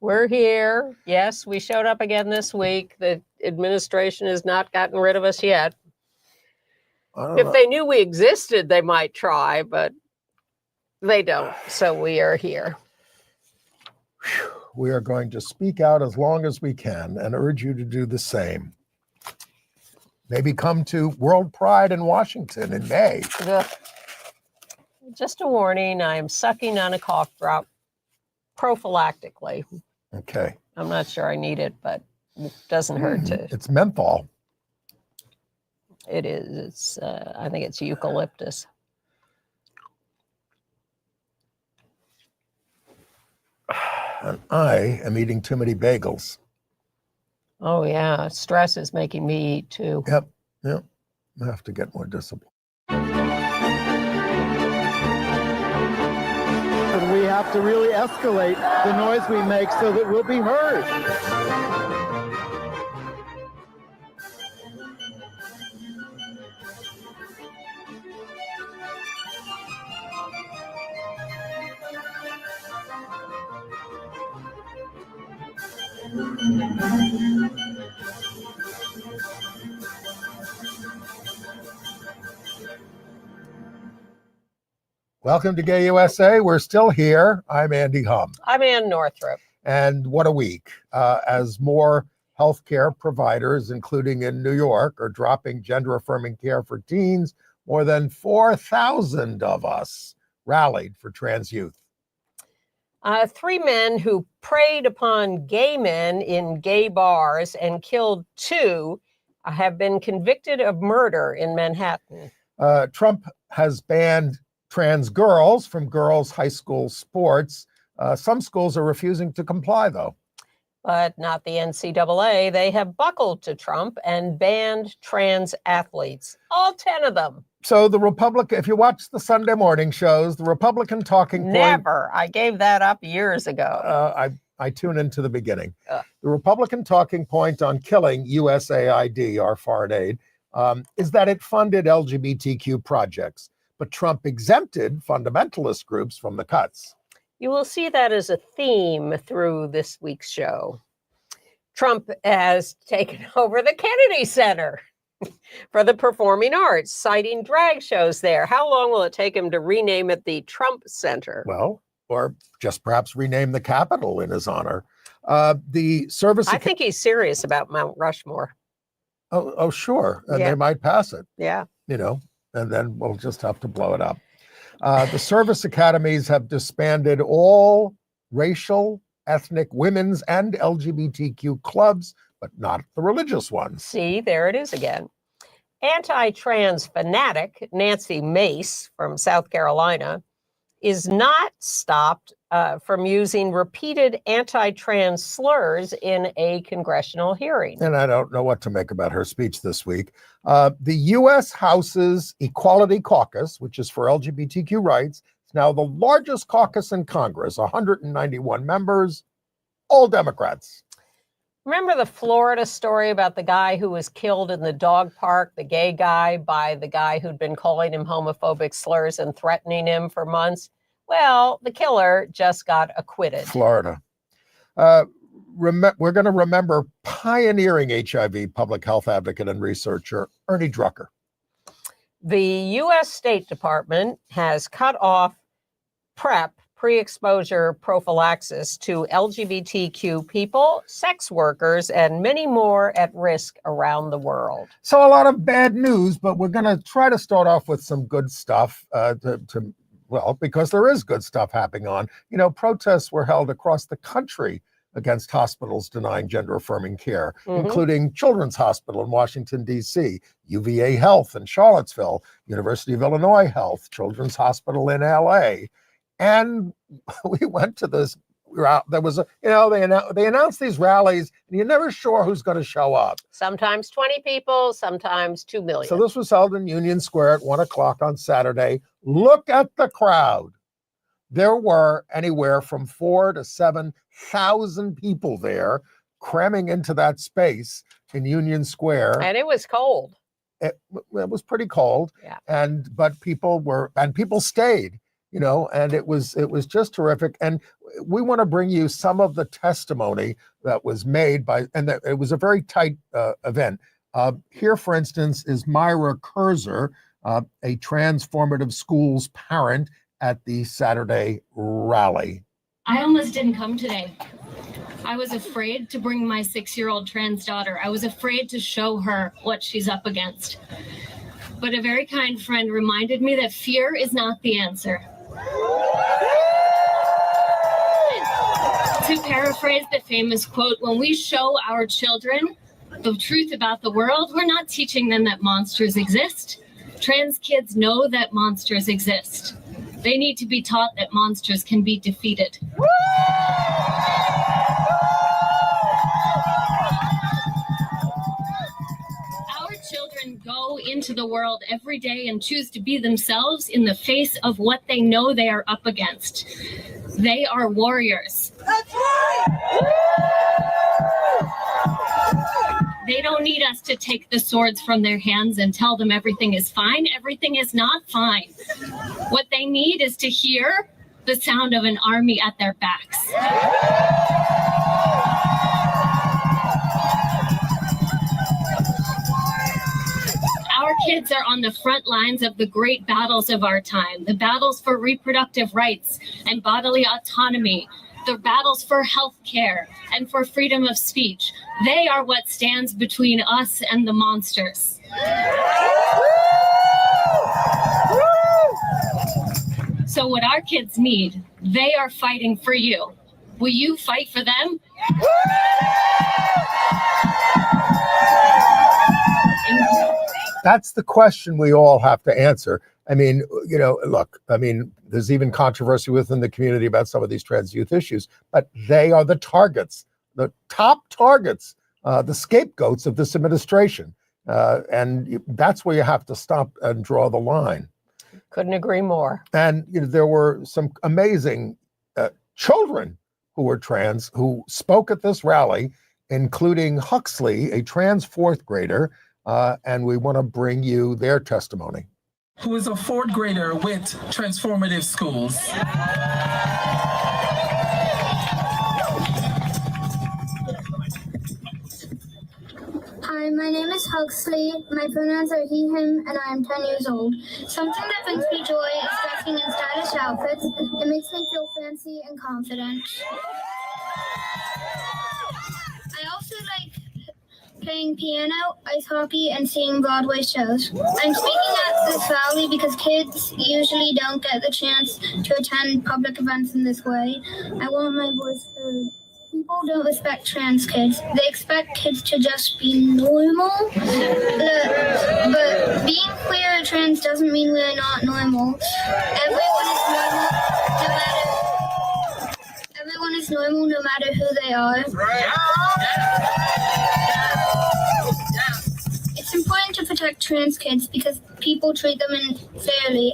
We're here. Yes, we showed up again this week. The administration has not gotten rid of us yet. If they knew we existed, they might try, but they don't. So we are here. We are going to speak out as long as we can and urge you to do the same. Maybe come to World Pride in Washington in May. Just a warning, I am sucking on a cough drop prophylactically. Okay. I'm not sure I need it, but it doesn't hurt to. It's menthol. It is. I think it's eucalyptus. And I am eating too many bagels. Oh, yeah. Stress is making me eat, too. Yep. I have to get more discipline. And we have to really escalate the noise we make so that we'll be heard. Welcome to Gay USA. We're still here. I'm Andy Humm. I'm Ann Northrop. And what a week. As more healthcare providers, including in New York, are dropping gender-affirming care for teens, more than 4,000 of us rallied for trans youth. 3 men who preyed upon gay men in gay bars and killed 2 have been convicted of murder in Manhattan. Trump has banned trans girls from girls' high school sports. Some schools are refusing to comply, though. But not the NCAA. They have buckled to Trump and banned trans athletes, all 10 of them. So the Republican, if you watch the Sunday morning shows, the Republican talking point... Never. I gave that up years ago. I tune into the beginning. The Republican talking point on killing USAID, our foreign aid, is that it funded LGBTQ projects, but Trump exempted fundamentalist groups from the cuts. You will see that as a theme through this week's show. Trump has taken over the Kennedy Center for the Performing Arts, citing drag shows there. How long will it take him to rename it the Trump Center? Well, or just perhaps rename the Capitol in his honor. The service... I think he's serious about Mount Rushmore. Oh, sure. And they might pass it. Yeah. And then we'll just have to blow it up. The service academies have disbanded all racial, ethnic, women's, and LGBTQ clubs, but not the religious ones. See, there it is again. Anti-trans fanatic Nancy Mace from South Carolina is not stopped from using repeated anti-trans slurs in a congressional hearing. And I don't know what to make about her speech this week. The U.S. House's Equality Caucus, which is for LGBTQ rights, is now the largest caucus in Congress, 191 members, all Democrats. Remember the Florida story about the guy who was killed in the dog park, the gay guy, by the guy who'd been calling him homophobic slurs and threatening him for months? Well, the killer just got acquitted. Florida. We're going to remember pioneering HIV public health advocate and researcher Ernie Drucker. The U.S. State Department has cut off PrEP, pre-exposure prophylaxis, to LGBTQ people, sex workers, and many more at risk around the world. So a lot of bad news, but we're going to try to start off with some good stuff because there is good stuff happening on. Protests were held across the country against hospitals denying gender-affirming care, including Children's Hospital in Washington, D.C., UVA Health in Charlottesville, University of Illinois Health, Children's Hospital in L.A., and we went to this. There was they announced these rallies, and you're never sure who's going to show up. Sometimes 20 people, sometimes 2 million. So this was held in Union Square at 1:00 on Saturday. Look at the crowd. There were anywhere from 4,000 to 7,000 people there, cramming into that space in Union Square. And it was cold. It was pretty cold. Yeah. But people stayed. and it was just terrific. And we want to bring you some of the testimony that was made and that it was a very tight event. Here, for instance, is Myra Kurzer, a transformative schools parent at the Saturday rally. I almost didn't come today. I was afraid to bring my 6-year-old trans daughter. I was afraid to show her what she's up against. But a very kind friend reminded me that fear is not the answer. To paraphrase the famous quote, when we show our children the truth about the world, we're not teaching them that monsters exist. Trans kids know that monsters exist. They need to be taught that monsters can be defeated. Our children go into the world every day and choose to be themselves in the face of what they know they are up against. They are warriors. That's right! They don't need us to take the swords from their hands and tell them everything is fine. Everything is not fine. What they need is to hear the sound of an army at their backs. Our kids are on the front lines of the great battles of our time, the battles for reproductive rights and bodily autonomy, the battles for health care and for freedom of speech. They are what stands between us and the monsters. So what our kids need, they are fighting for you. Will you fight for them? That's the question we all have to answer. I mean, look, there's even controversy within the community about some of these trans youth issues, but they are the targets, the top targets, the scapegoats of this administration. And that's where you have to stop and draw the line. Couldn't agree more. And there were some amazing children who were trans who spoke at this rally, including Huxley, a trans fourth grader, and we want to bring you their testimony. Who is a fourth grader with Transformative Schools. Hi, my name is Huxley. My pronouns are he, him, and I am 10 years old. Something that brings me joy is dressing in stylish outfits. It makes me feel fancy and confident. I also like playing piano, ice hockey, and seeing Broadway shows. I'm speaking at this rally because kids usually don't get the chance to attend public events in this way. I want my voice heard. People don't respect trans kids. They expect kids to just be normal. But being queer or trans doesn't mean we're not normal. Everyone is normal no matter who they are. It's important to protect trans kids because people treat them unfairly.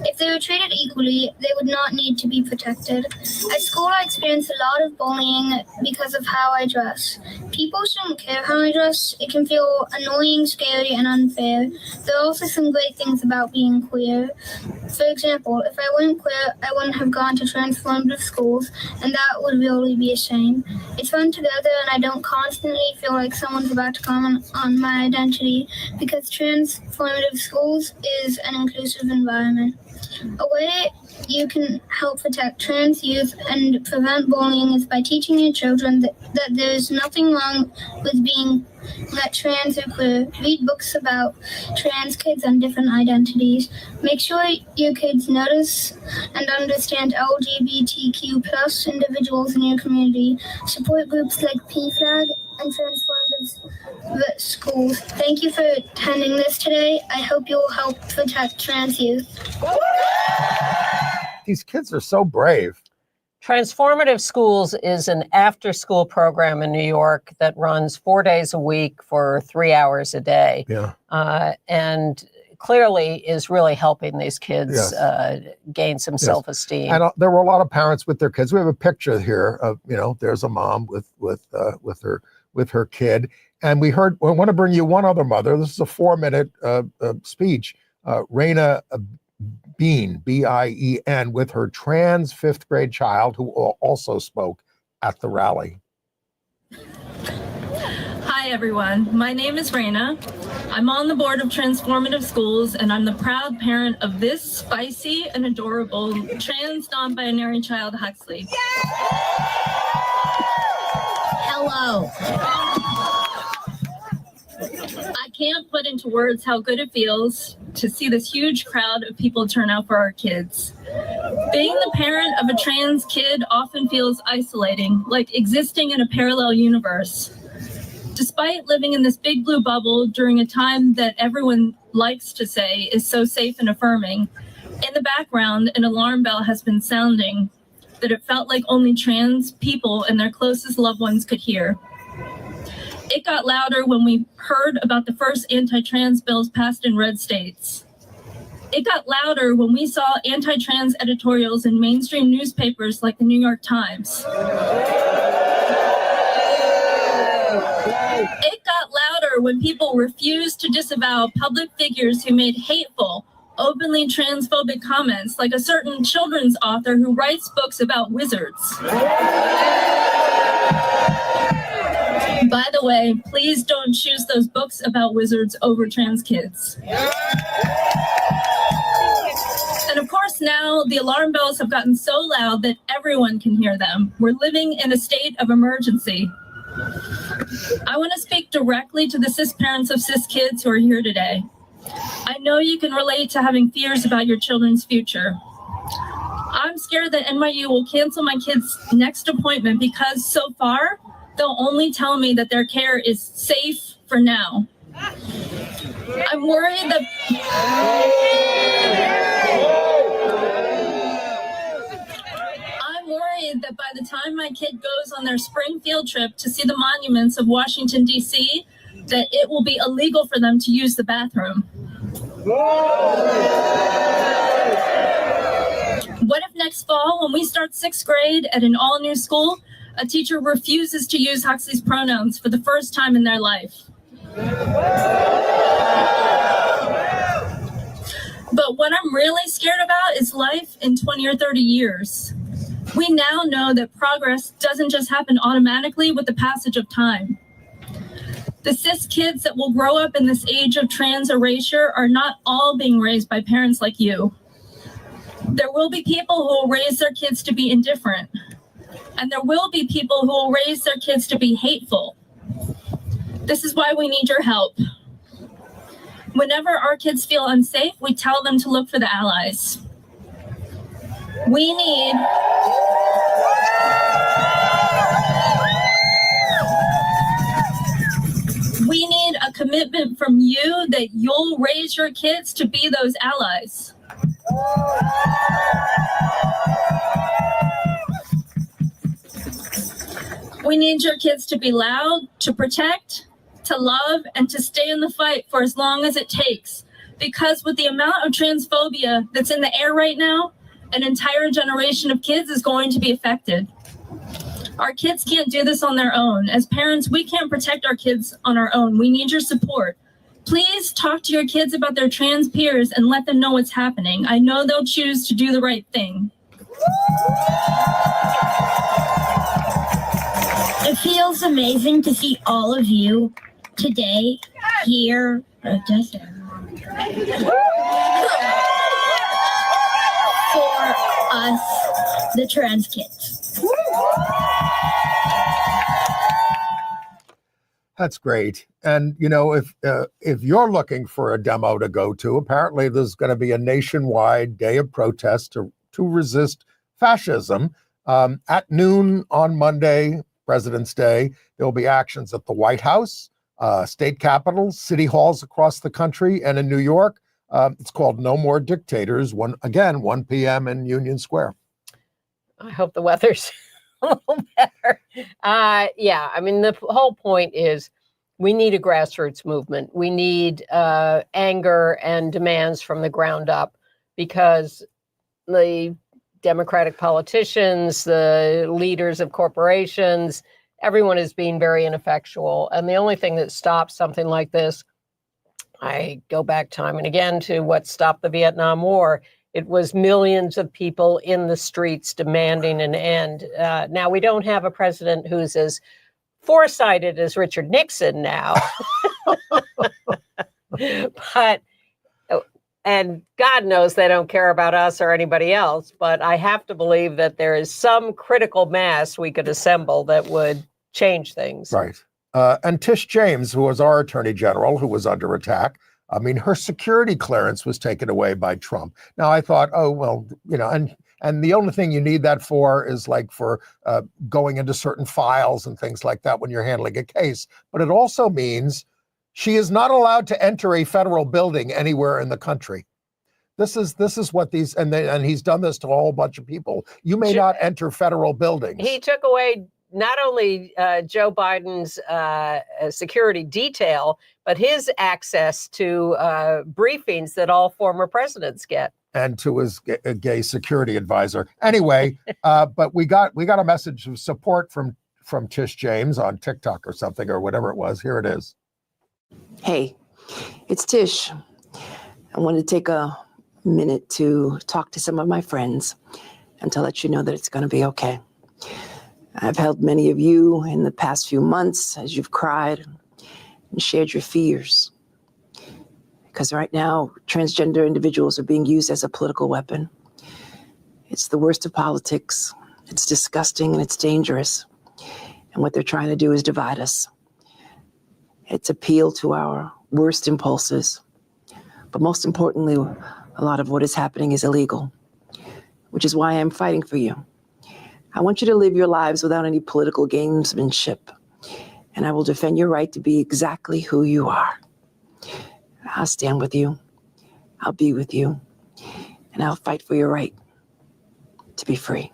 If they were treated equally, they would not need to be protected. At school, I experienced a lot of bullying because of how I dress. People shouldn't care how I dress. It can feel annoying, scary, and unfair. There are also some great things about being queer. For example, if I weren't queer, I wouldn't have gone to transformative schools, and that would really be a shame. It's fun to go there, and I don't constantly feel like someone's about to comment on my identity because transformative schools is an inclusive environment. A way you can help protect trans youth and prevent bullying is by teaching your children that there's nothing wrong with being trans or queer. Read books about trans kids and different identities. Make sure your kids notice and understand LGBTQ plus individuals in your community. Support groups like PFLAG and Transformative Schools. Thank you for attending this today. I hope you'll help protect trans youth. These kids are so brave. Transformative Schools is an after-school program in New York that runs 4 days a week for 3 hours a day. Yeah. And clearly is really helping these kids gain some self-esteem. And there were a lot of parents with their kids. We have a picture here of, there's a mom with her kid. And we want to bring you one other mother. This is a 4-minute speech. Raina Bean, B-I-E-N, with her trans fifth grade child who also spoke at the rally. Hi, everyone. My name is Raina. I'm on the board of Transformative Schools, and I'm the proud parent of this spicy and adorable trans non-binary child, Huxley. Hello. I can't put into words how good it feels to see this huge crowd of people turn out for our kids. Being the parent of a trans kid often feels isolating, like existing in a parallel universe. Despite living in this big blue bubble during a time that everyone likes to say is so safe and affirming, in the background, an alarm bell has been sounding that it felt like only trans people and their closest loved ones could hear. It got louder when we heard about the first anti-trans bills passed in red states. It got louder when we saw anti-trans editorials in mainstream newspapers like the New York Times. It got louder when people refused to disavow public figures who made hateful, openly transphobic comments, like a certain children's author who writes books about wizards. By the way, please don't choose those books about wizards over trans kids. And of course, now the alarm bells have gotten so loud that everyone can hear them. We're living in a state of emergency. I want to speak directly to the cis parents of cis kids who are here today. I know you can relate to having fears about your children's future. I'm scared that NYU will cancel my kid's next appointment because so far, they'll only tell me that their care is safe for now. I'm worried that by the time my kid goes on their spring field trip to see the monuments of Washington, D.C., that it will be illegal for them to use the bathroom. What if next fall, when we start 6th grade at an all-new school, a teacher refuses to use Huxley's pronouns for the first time in their life? But what I'm really scared about is life in 20 or 30 years. We now know that progress doesn't just happen automatically with the passage of time. The cis kids that will grow up in this age of trans erasure are not all being raised by parents like you. There will be people who will raise their kids to be indifferent. And there will be people who will raise their kids to be hateful. This is why we need your help. Whenever our kids feel unsafe, we tell them to look for the allies. We need a commitment from you that you'll raise your kids to be those allies. We need your kids to be loud, to protect, to love, and to stay in the fight for as long as it takes. Because with the amount of transphobia that's in the air right now, an entire generation of kids is going to be affected. Our kids can't do this on their own. As parents, we can't protect our kids on our own. We need your support. Please talk to your kids about their trans peers and let them know what's happening. I know they'll choose to do the right thing. It feels amazing to see all of you today here. For us, the trans kids. That's great. And, you know, if you're looking for a demo to go to, apparently there's going to be a nationwide day of protest to resist fascism. At noon on Monday, President's Day, there will be actions at the White House, state capitals, city halls across the country, and in New York. It's called No More Dictators, 1 p.m. in Union Square. I hope the weather's a little better. Yeah, I mean, the whole point is we need a grassroots movement. We need anger and demands from the ground up, because the Democratic politicians, the leaders of corporations, everyone is being very ineffectual. And the only thing that stops something like this I go back time and again to what stopped the Vietnam War. It was millions of people in the streets demanding an end. Now, we don't have a president who's as foresighted as Richard Nixon now. But, and God knows they don't care about us or anybody else, but I have to believe that there is some critical mass we could assemble that would change things. Right. And Tish James, who was our attorney general, who was under attack, I mean, her security clearance was taken away by Trump. Now, I thought, oh, well, and the only thing you need that for is like for going into certain files and things like that when you're handling a case. But it also means she is not allowed to enter a federal building anywhere in the country. This is what these, and he's done this to a whole bunch of people. You may not enter federal buildings. He took away not only Joe Biden's security detail, but his access to briefings that all former presidents get. And to his gay security advisor. Anyway, but we got a message of support from Tish James on TikTok or something or whatever it was. Here it is. Hey, it's Tish. I wanted to take a minute to talk to some of my friends and to let you know that it's going to be okay. I've held many of you in the past few months as you've cried and shared your fears. Because right now, transgender individuals are being used as a political weapon. It's the worst of politics. It's disgusting and it's dangerous. And what they're trying to do is divide us. It's appeal to our worst impulses. But most importantly, a lot of what is happening is illegal, which is why I'm fighting for you. I want you to live your lives without any political gamesmanship, and I will defend your right to be exactly who you are. I'll stand with you, I'll be with you, and I'll fight for your right to be free.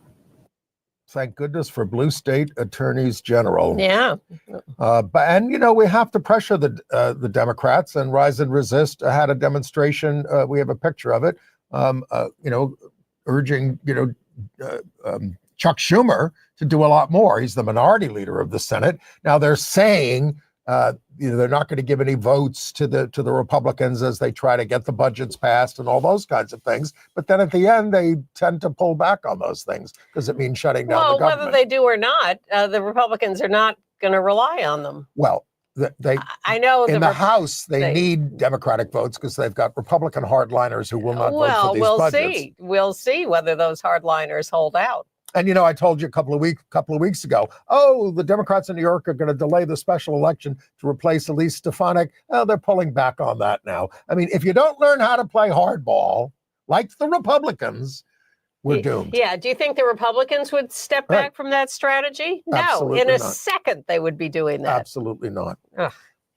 Thank goodness for blue state attorneys general. Yeah. And we have to pressure the Democrats, and Rise and Resist had a demonstration. We have a picture of it, urging, Chuck Schumer to do a lot more. He's the minority leader of the Senate. Now they're saying they're not going to give any votes to the Republicans as they try to get the budgets passed and all those kinds of things. But then at the end, they tend to pull back on those things because it means shutting down the government. Whether they do or not, the Republicans are not going to rely on them. Well, I know in the House, they need Democratic votes because they've got Republican hardliners who will not vote for these budgets. We'll see whether those hardliners hold out. And, I told you a couple of weeks ago, the Democrats in New York are going to delay the special election to replace Elise Stefanik. They're pulling back on that now. I mean, if you don't learn how to play hardball, like the Republicans, we're doomed. Yeah. Do you think the Republicans would step back from that strategy? Absolutely no. In a not. second, they would be doing that. Absolutely not. Ugh.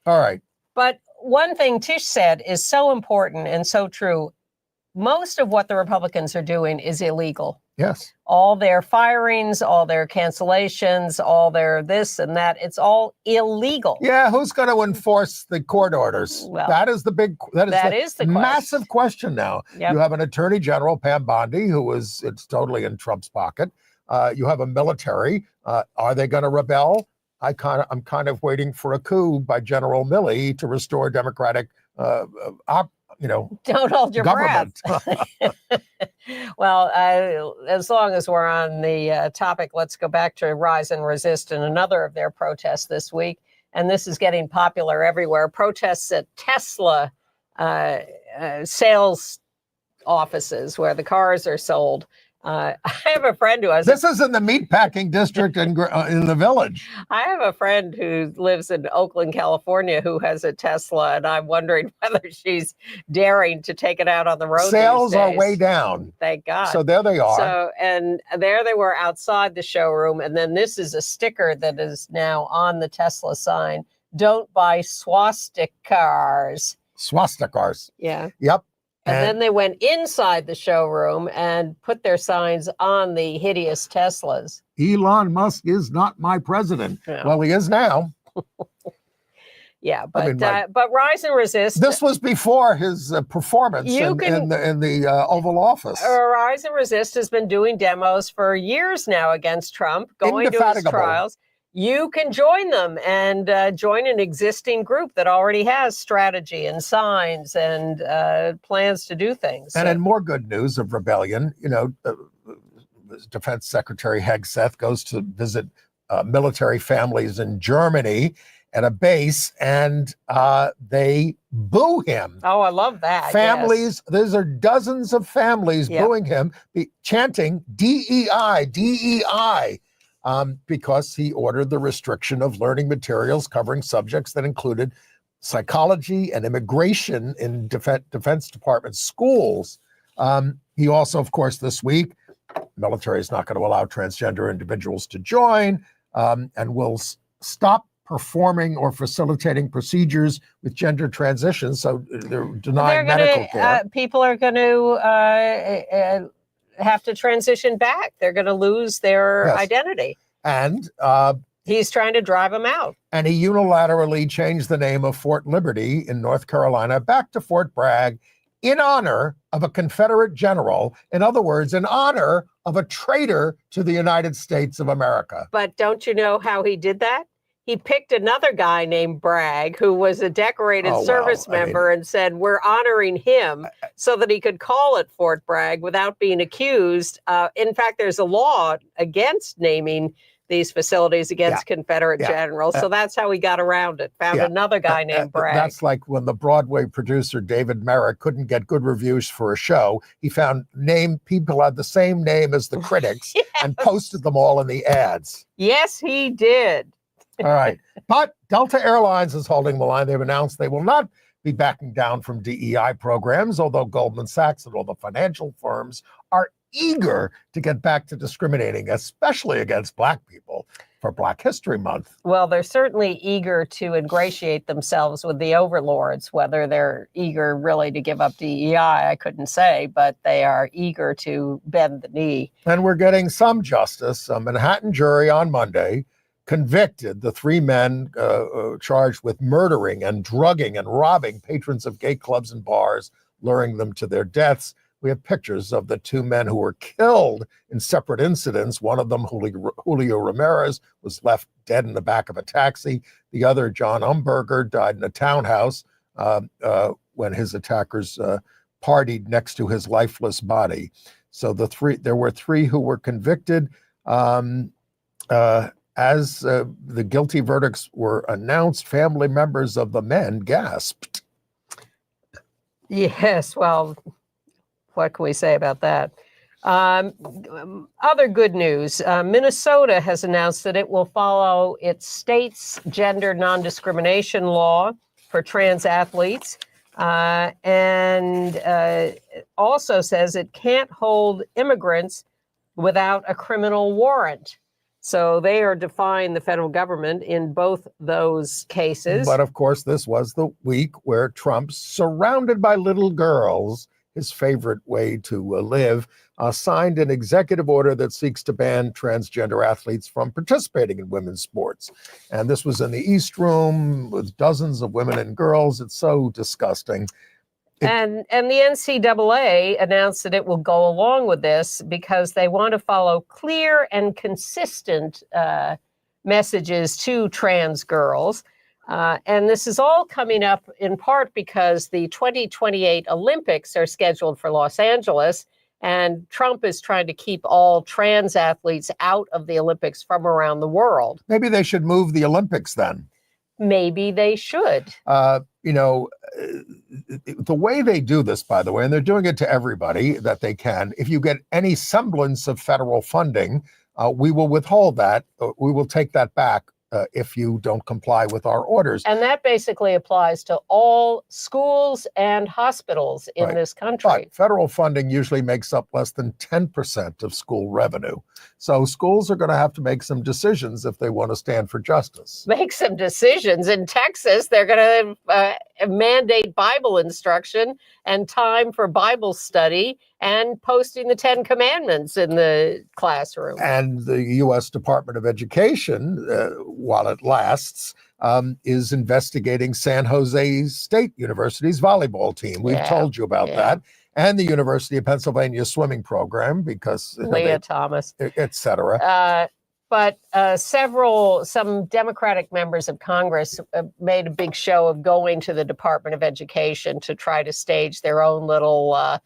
All right. But one thing Tish said is so important and so true. Most of what the Republicans are doing is illegal. Yes. All their firings, all their cancellations, all their this and that, it's all illegal. Yeah, who's going to enforce the court orders? Well, that is the massive question now. Yep. You have an attorney general, Pam Bondi, it's totally in Trump's pocket. You have a military. Are they going to rebel? I'm kind of waiting for a coup by General Milley to restore democratic don't hold your government. breath. Well, as long as we're on the topic, let's go back to Rise and Resist and another of their protests this week. And this is getting popular everywhere. Protests at Tesla sales offices where the cars are sold. I have a friend who has... This is in the meatpacking district in the Village. I have a friend who lives in Oakland, California, who has a Tesla, and I'm wondering whether she's daring to take it out on the road. Sales are way down. Thank God. So there they are. So, and there they were outside the showroom, and then this is a sticker that is now on the Tesla sign. Don't buy swastikars. Swastikars. Yeah. Yep. And then they went inside the showroom and put their signs on the hideous Teslas. Elon Musk is not my president. Yeah. Well, he is now. Yeah, but but Rise and Resist. This was before his performance in the Oval Office. Rise and Resist has been doing demos for years now against Trump, going to his trials. you can join them and join an existing group that already has strategy and signs and plans to do things. And in more good news of rebellion, Defense Secretary Hegseth goes to visit military families in Germany at a base, and they boo him. Oh, I love that. Families, These are dozens of families booing him, chanting DEI, DEI, because he ordered the restriction of learning materials covering subjects that included psychology and immigration in Defense Department schools. He also, of course, this week, military is not going to allow transgender individuals to join, and will stop performing or facilitating procedures with gender transitions. So they're denying medical care. People are going to have to transition back. They're going to lose their identity. And he's trying to drive them out. And he unilaterally changed the name of Fort Liberty in North Carolina back to Fort Bragg in honor of a Confederate general. In other words, in honor of a traitor to the United States of America. But don't you know how he did that? He picked another guy named Bragg, who was a decorated service member, and said, we're honoring him so that he could call it Fort Bragg without being accused. In fact, there's a law against naming these facilities against Confederate generals. So that's how he got around it. Found another guy named Bragg. That's like when the Broadway producer David Merrick couldn't get good reviews for a show. He found people had the same name as the critics and posted them all in the ads. Yes, he did. All right. But Delta Airlines is holding the line. They've announced they will not be backing down from DEI programs, although Goldman Sachs and all the financial firms are eager to get back to discriminating, especially against Black people, for Black History Month. Well, they're certainly eager to ingratiate themselves with the overlords. Whether they're eager really to give up DEI, I couldn't say, but they are eager to bend the knee. And we're getting some justice. A Manhattan jury on Monday convicted the three men charged with murdering and drugging and robbing patrons of gay clubs and bars, luring them to their deaths. We have pictures of the two men who were killed in separate incidents. One of them, Julio Ramirez, was left dead in the back of a taxi. The other, John Umberger, died in a townhouse when his attackers partied next to his lifeless body. So there were three who were convicted. As the guilty verdicts were announced, family members of the men gasped. Yes, well, what can we say about that? Other good news, Minnesota has announced that it will follow its state's gender non-discrimination law for trans athletes, and also says it can't hold immigrants without a criminal warrant. So they are defying the federal government in both those cases. But of course, this was the week where Trump, surrounded by little girls, his favorite way to live, signed an executive order that seeks to ban transgender athletes from participating in women's sports. And this was in the East Room with dozens of women and girls. It's so disgusting. And the NCAA announced that it will go along with this because they want to follow clear and consistent messages to trans girls. And this is all coming up in part because the 2028 Olympics are scheduled for Los Angeles, and Trump is trying to keep all trans athletes out of the Olympics from around the world. Maybe they should move the Olympics then. Maybe they should. The way they do this, by the way, and they're doing it to everybody that they can, if you get any semblance of federal funding, we will withhold that. We will take that back if you don't comply with our orders. And that basically applies to all schools and hospitals in this country. But federal funding usually makes up less than 10% of school revenue. So schools are going to have to make some decisions if they want to stand for justice. Make some decisions. In Texas, they're going to mandate Bible instruction and time for Bible study and posting the 10 Commandments in the classroom. And the U.S. Department of Education, while it lasts, is investigating San Jose State University's volleyball team. We've told you about that. And the University of Pennsylvania swimming program because Leah Thomas, et cetera. But some Democratic members of Congress made a big show of going to the Department of Education to try to stage their own little. I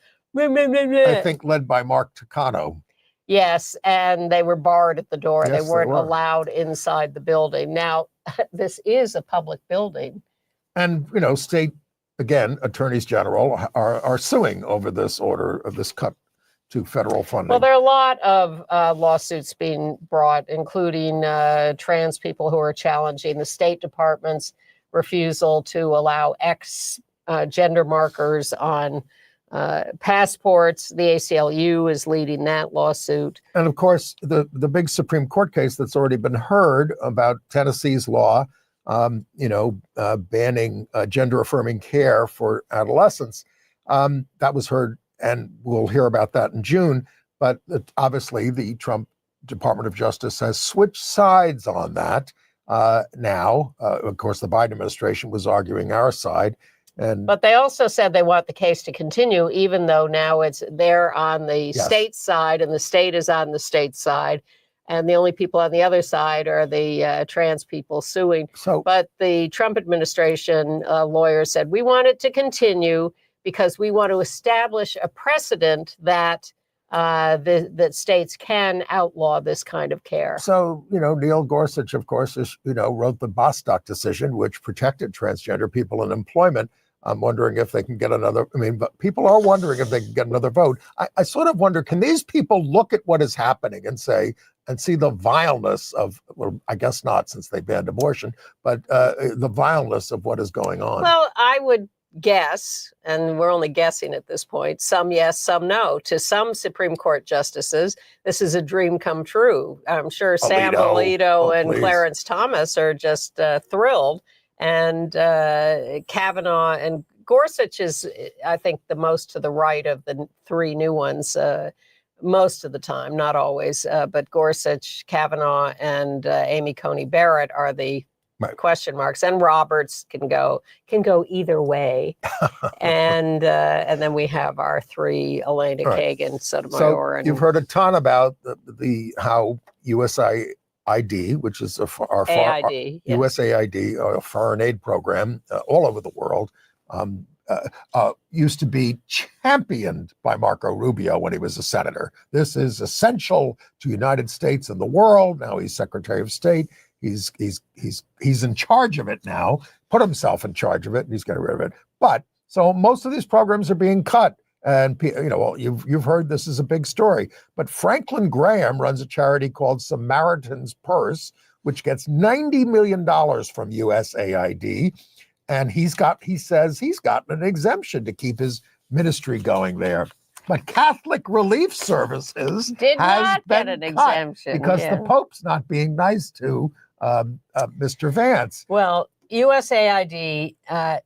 think led by Mark Takano. Yes, and they were barred at the door. Yes, they they weren't were. allowed inside the building. Now, this is a public building. And, state, again, attorneys general are suing over this order of this cut to federal funding. Well, there are a lot of lawsuits being brought, including trans people who are challenging the State Department's refusal to allow gender markers on passports. The ACLU is leading that lawsuit. And of course, the big Supreme Court case that's already been heard about Tennessee's law, banning gender affirming care for adolescents, that was heard, and we'll hear about that in June. But obviously, the Trump Department of Justice has switched sides on that now. Of course, the Biden administration was arguing our side. But they also said they want the case to continue, even though now they're on the state side and the state is on the state side. And the only people on the other side are the trans people suing. But the Trump administration lawyers said, we want it to continue because we want to establish a precedent that that states can outlaw this kind of care. So, Neil Gorsuch, of course, wrote the Bostock decision, which protected transgender people in employment. I'm wondering if they can get another. But people are wondering if they can get another vote. I sort of wonder, can these people look at what is happening and see the vileness of, well, I guess not, since they banned abortion, but the vileness of what is going on? Well, I would guess, and we're only guessing at this point, some yes, some no. To some Supreme Court justices, this is a dream come true. I'm sure Sam Alito and Clarence Thomas are just thrilled. And Kavanaugh and Gorsuch is, I think, the most to the right of the three new ones most of the time, not always. But Gorsuch, Kavanaugh, and Amy Coney Barrett are the question marks. And Roberts can go either way. and then we have our three, Elena Kagan, Sotomayor. So you've heard a ton about how USAID, which is USAID, a foreign aid program all over the world, used to be championed by Marco Rubio when he was a senator. This is essential to the United States and the world. Now he's Secretary of State. He's in charge of it now. Put himself in charge of it, and he's getting rid of it. But so most of these programs are being cut. And you've heard this is a big story, but Franklin Graham runs a charity called Samaritan's Purse, which gets $90 million from USAID, and he says he's gotten an exemption to keep his ministry going there. But Catholic Relief Services did not get an exemption because the Pope's not being nice to Mr. Vance. Well, USAID,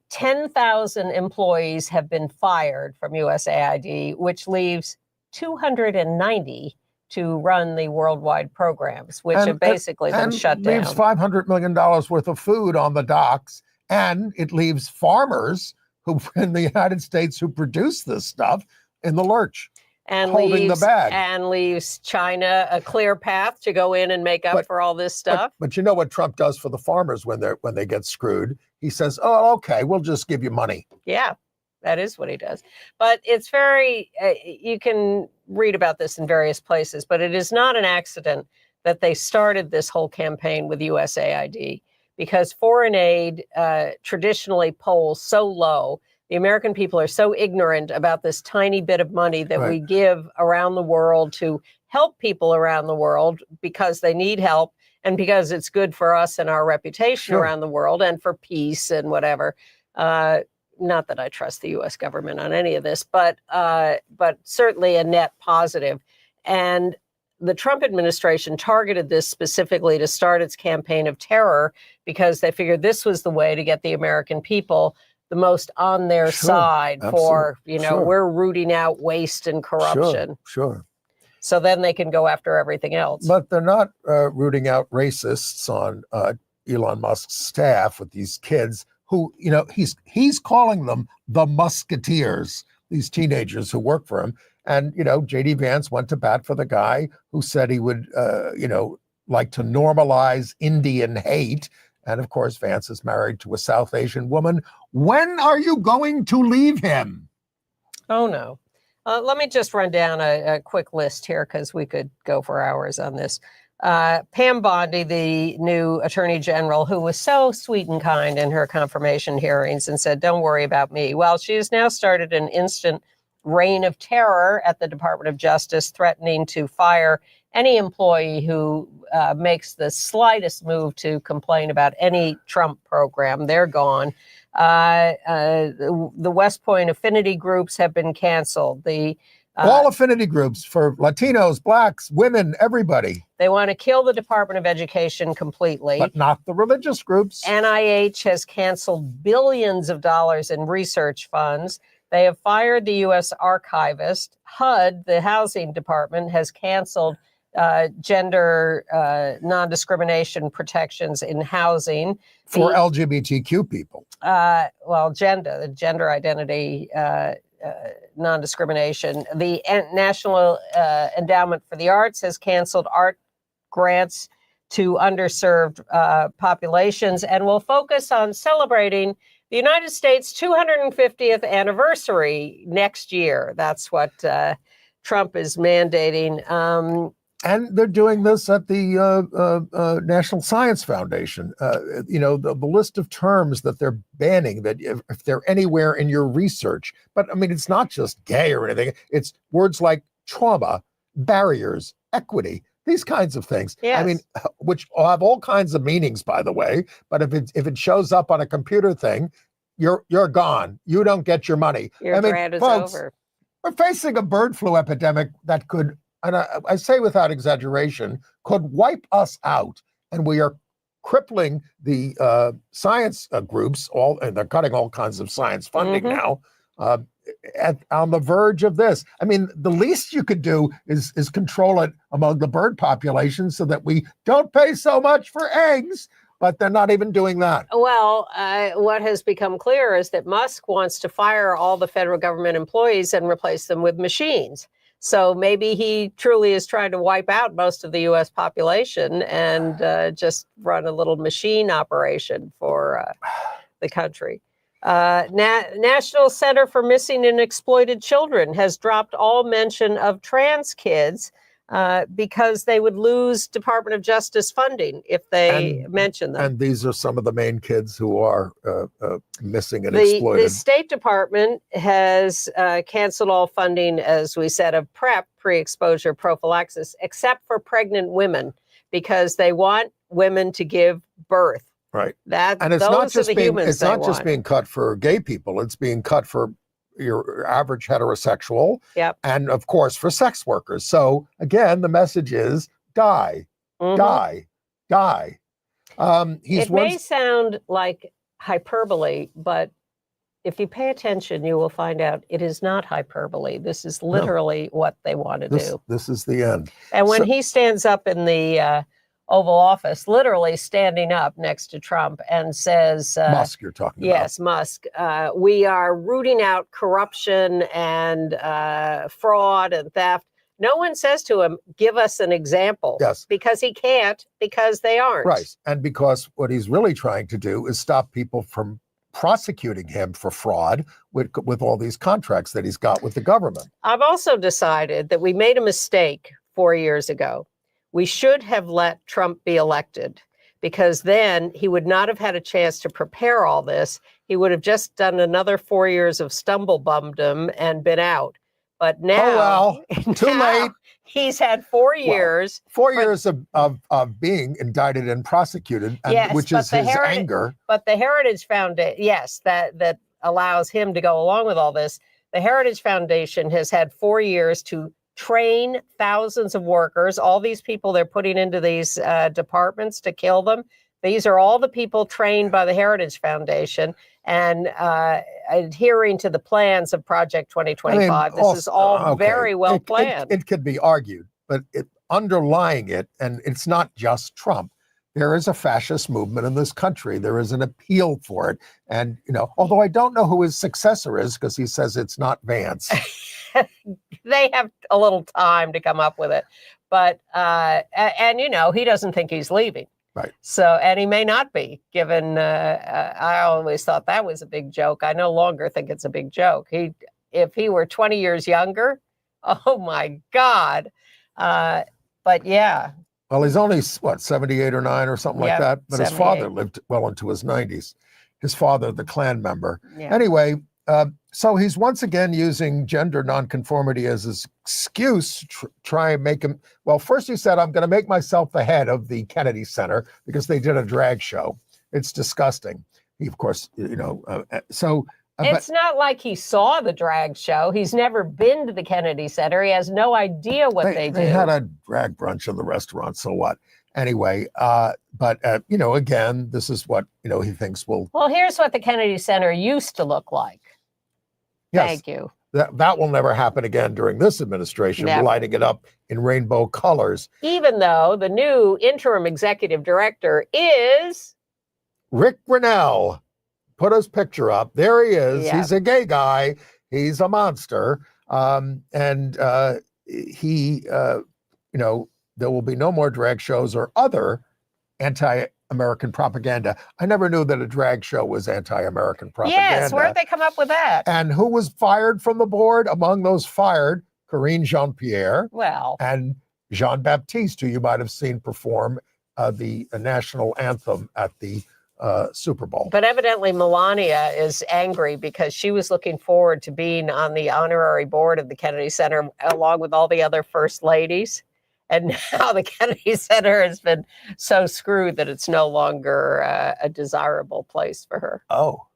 10,000 employees have been fired from USAID, which leaves 290 to run the worldwide programs, which have basically been shut down. It leaves $500 million worth of food on the docks, and it leaves farmers who in the United States who produce this stuff in the lurch. And holding the bag. And leaves China a clear path to go in and make up for all this stuff. But you know what Trump does for the farmers when they get screwed? He says, "Oh, okay, we'll just give you money." Yeah, that is what he does. But it's very, you can read about this in various places, but it is not an accident that they started this whole campaign with USAID, because foreign aid traditionally polls so low. The American people are so ignorant about this tiny bit of money that we give around the world to help people around the world because they need help and because it's good for us and our reputation around the world and for peace and whatever. Not that I trust the U.S. government on any of this, but certainly a net positive. And the Trump administration targeted this specifically to start its campaign of terror because they figured this was the way to get the American people the most on their side for, we're rooting out waste and corruption. Sure. So then they can go after everything else. But they're not rooting out racists on Elon Musk's staff with these kids who, he's calling them the Musketeers, these teenagers who work for him. And, J.D. Vance went to bat for the guy who said he would, like to normalize Indian hate. And of course, Vance is married to a South Asian woman. When are you going to leave him? Oh, no. Let me just run down a quick list here because we could go for hours on this. Pam Bondi, the new attorney general, who was so sweet and kind in her confirmation hearings and said, don't worry about me. Well, she has now started an instant reign of terror at the Department of Justice, threatening to fire any employee who makes the slightest move to complain about any Trump program. They're gone. The West Point affinity groups have been canceled. All affinity groups for Latinos, blacks, women, everybody. They want to kill the Department of Education completely. But not the religious groups. NIH has canceled billions of dollars in research funds. They have fired the U.S. archivist. HUD, the housing department, has canceled gender non-discrimination protections in housing. For LGBTQ people. The gender identity non-discrimination. The National Endowment for the Arts has canceled art grants to underserved populations and will focus on celebrating the United States' 250th anniversary next year. That's what Trump is mandating. And they're doing this at the National Science Foundation. The list of terms that they're banning, that if they're anywhere in your research, but I mean, it's not just gay or anything. It's words like trauma, barriers, equity, these kinds of things. Yes. I mean, which have all kinds of meanings, by the way. But if it shows up on a computer thing, you're gone. You don't get your money. Your grant is over. We're facing a bird flu epidemic that could, and I say without exaggeration, could wipe us out. And we are crippling the science groups, and they're cutting all kinds of science funding now, on the verge of this. I mean, the least you could do is control it among the bird population so that we don't pay so much for eggs, but they're not even doing that. Well, what has become clear is that Musk wants to fire all the federal government employees and replace them with machines. So maybe he truly is trying to wipe out most of the U.S. population and just run a little machine operation for the country. National Center for Missing and Exploited Children has dropped all mention of trans kids because they would lose Department of Justice funding if they mention them. And these are some of the main kids who are missing and exploited. The State Department has canceled all funding, as we said, of PrEP, pre-exposure prophylaxis, except for pregnant women, because they want women to give birth. Right. And it's not just being cut for gay people. It's being cut for your average heterosexual. Yep. And of course for sex workers. So again, the message is die, die, die. It may sound like hyperbole, but if you pay attention, you will find out it is not hyperbole. This is literally what they want to do. This is the end. And when he stands up in the Oval Office, literally standing up next to Trump and says, Musk, you're talking about. Yes, Musk. We are rooting out corruption and fraud and theft. No one says to him, give us an example. Yes. Because he can't, because they aren't. Right. And because what he's really trying to do is stop people from prosecuting him for fraud with all these contracts that he's got with the government. I've also decided that we made a mistake 4 years ago. We should have let Trump be elected, because then he would not have had a chance to prepare all this. He would have just done another 4 years of stumble-bumdom and been out. But now, too late. He's had 4 years. 4 years of being indicted and prosecuted, which is his anger. But the Heritage Foundation, yes, that allows him to go along with all this. The Heritage Foundation has had 4 years to train thousands of workers. All these people they're putting into these departments to kill them. These are all the people trained by the Heritage Foundation and adhering to the plans of Project 2025. This is all very well planned. It could be argued, but underlying it, and it's not just Trump, there is a fascist movement in this country. There is an appeal for it. And, although I don't know who his successor is, because he says it's not Vance. They have a little time to come up with it. But, and he doesn't think he's leaving. Right. So, and he may not be, given, I always thought that was a big joke. I no longer think it's a big joke. If he were 20 years younger, oh my God. But yeah. Well, he's only, 78 or 9 or something like that. But 78. his father lived well into his 90s. His father, the Klan member. Yeah. Anyway, so he's once again using gender nonconformity as his excuse to try and make him. Well, first he said, I'm going to make myself the head of the Kennedy Center because they did a drag show. It's disgusting. He, of course, It's not like he saw the drag show. He's never been to the Kennedy Center. He has no idea what they do. They had a drag brunch in the restaurant, so what? Anyway, but again, this is what, he thinks will. Well, here's what the Kennedy Center used to look like. Yes, Thank you. That will never happen again during this administration, Never. lighting it up in rainbow colors. Even though the new interim executive director is Rick Grinnell. Put his picture up. There he is. Yeah. He's a gay guy. He's a monster. There will be no more drag shows or other anti-American propaganda. I never knew that a drag show was anti-American propaganda. Yes, where'd they come up with that? And who was fired from the board? Among those fired, Karine Jean-Pierre Well, and Jean-Baptiste, who you might have seen perform the national anthem at the Super Bowl. but evidently Melania is angry because she was looking forward to being on the honorary board of the Kennedy Center along with all the other first ladies. And now the Kennedy Center has been so screwed that it's no longer a desirable place for her. Oh.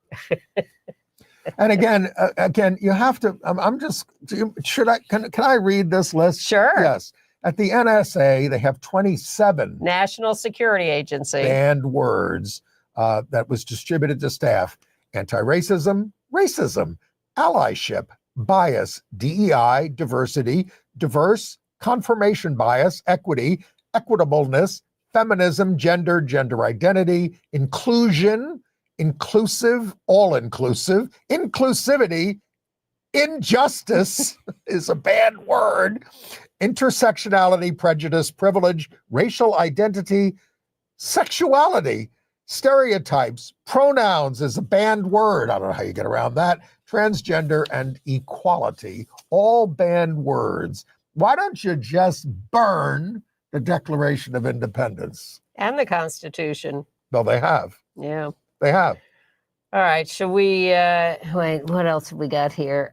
And again, you have to. Can I read this list? Sure. Yes. At the NSA, they have 27 National Security Agency. banned words that was distributed to staff: anti-racism, racism, allyship, bias, DEI, diversity, diverse, confirmation bias, equity, equitableness, feminism, gender, gender identity, inclusion, inclusive, all-inclusive, inclusivity, injustice is a bad word, intersectionality, prejudice, privilege, racial identity, sexuality, stereotypes, pronouns is a banned word. I don't know how you get around that. Transgender and equality, all banned words. Why don't you just burn the Declaration of Independence? And the Constitution. Well, they have. Yeah. They have. All right. Should we wait? What else have we got here?